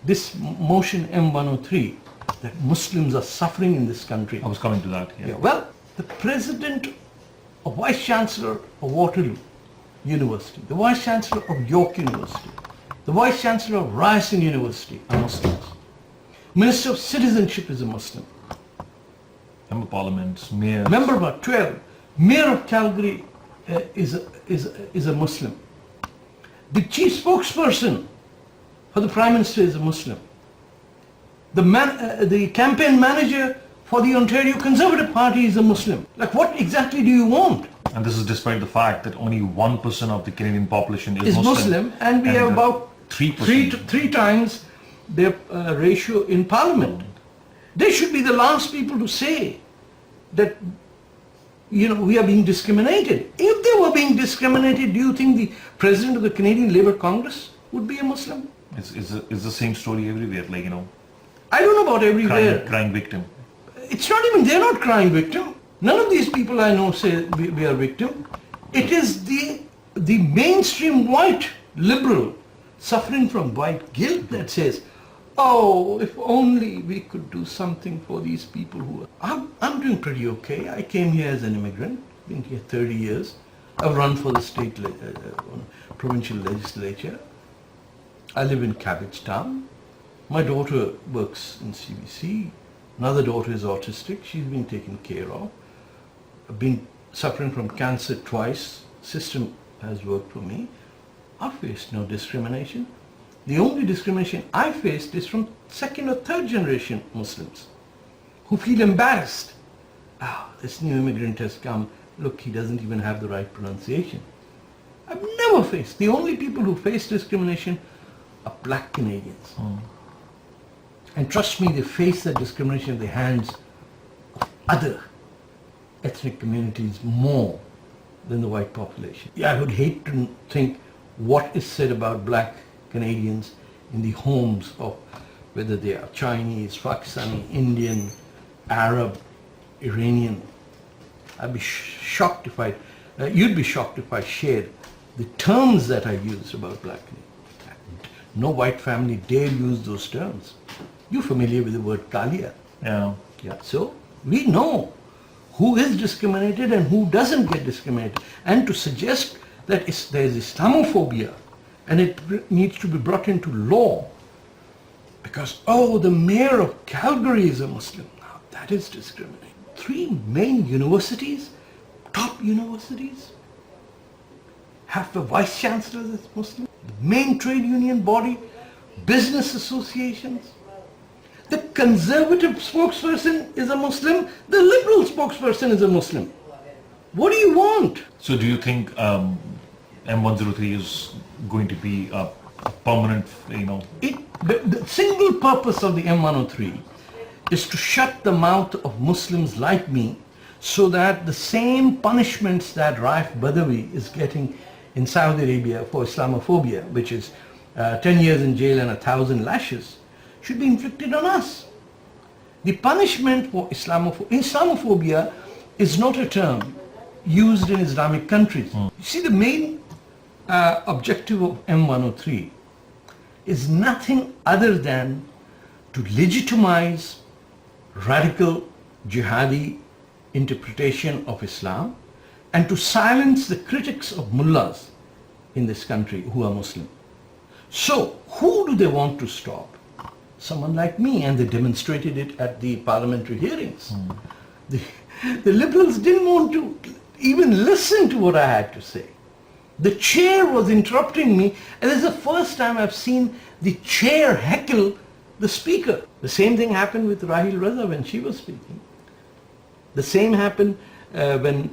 this motion M103, that Muslims are suffering in this country. I was coming to that. Yeah. Well, the president or vice chancellor of Waterloo University, the vice chancellor of York University, the vice chancellor of Ryerson University are Muslims. Minister of Citizenship is a Muslim. Member of Parliament, Mayor. Member of 12. Mayor of Calgary is a Muslim. The chief spokesperson for the Prime Minister is a Muslim. The campaign manager for the Ontario Conservative Party is a Muslim. Like, what exactly do you want? And this is despite the fact that only 1% of the Canadian population is Muslim, and we have about 3%. three times their ratio in Parliament. They should be the last people to say that, you know, we are being discriminated. If they were being discriminated, do you think the President of the Canadian Labour Congress would be a Muslim? It's the same story everywhere, like, you know. I don't know about everywhere. Crying victim. It's not even, they're not crying victim. None of these people I know say we are victim. It is the mainstream white liberal suffering from white guilt that says, oh, if only we could do something for these people who are... I'm doing pretty okay. I came here as an immigrant, been here 30 years. I've run for the state provincial legislature. I live in Cabbage Town. My daughter works in CBC. Another daughter is autistic. She's been taken care of. I've been suffering from cancer twice. System has worked for me. I've faced no discrimination. The only discrimination I faced is from second or third generation Muslims who feel embarrassed. This new immigrant has come. Look, he doesn't even have the right pronunciation. I've never faced. The only people who face discrimination are black Canadians. And trust me, they face that discrimination at the hands of other ethnic communities more than the white population. Yeah, I would hate to think what is said about black Canadians in the homes of whether they are Chinese, Pakistani, Indian, Arab, Iranian. I'd be shocked if you'd be shocked if I shared the terms that I used about black Canadians. No white family dare use those terms. You're familiar with the word Kalia. Yeah. So we know who is discriminated and who doesn't get discriminated. And to suggest that there is Islamophobia and it needs to be brought into law because, oh, the mayor of Calgary is a Muslim. Now that is discriminating. 3 main universities, top universities, have the vice chancellor that's Muslim, the main trade union body, business associations. The conservative spokesperson is a Muslim, the liberal spokesperson is a Muslim. What do you want? So do you think M103 is going to be a permanent, you know? The single purpose of the M103 is to shut the mouth of Muslims like me so that the same punishments that Raif Badawi is getting in Saudi Arabia for Islamophobia, which is 10 years in jail and 1,000 lashes, should be inflicted on us. The punishment for Islamophobia is not a term used in Islamic countries. You see, the main objective of M103 is nothing other than to legitimize radical jihadi interpretation of Islam and to silence the critics of mullahs in this country who are Muslim. So, who do they want to stop? Someone like me, and they demonstrated it at the parliamentary hearings. The liberals didn't want to even listen to what I had to say. The chair was interrupting me, and this is the first time I've seen the chair heckle the speaker. The same thing happened with Rahil Raza when she was speaking. The same happened when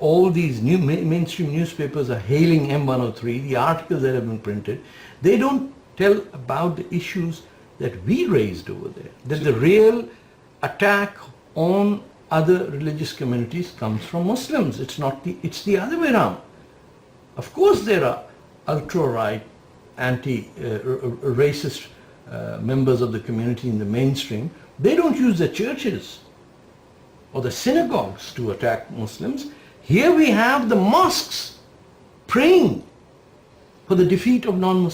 all these new mainstream newspapers are hailing M103, the articles that have been printed. They don't tell about the issues that we raised over there. That the real attack on other religious communities comes from Muslims. It's the other way around. Of course there are ultra-right, anti-racist members of the community in the mainstream. They don't use the churches or the synagogues to attack Muslims. Here we have the mosques praying for the defeat of non-Muslims.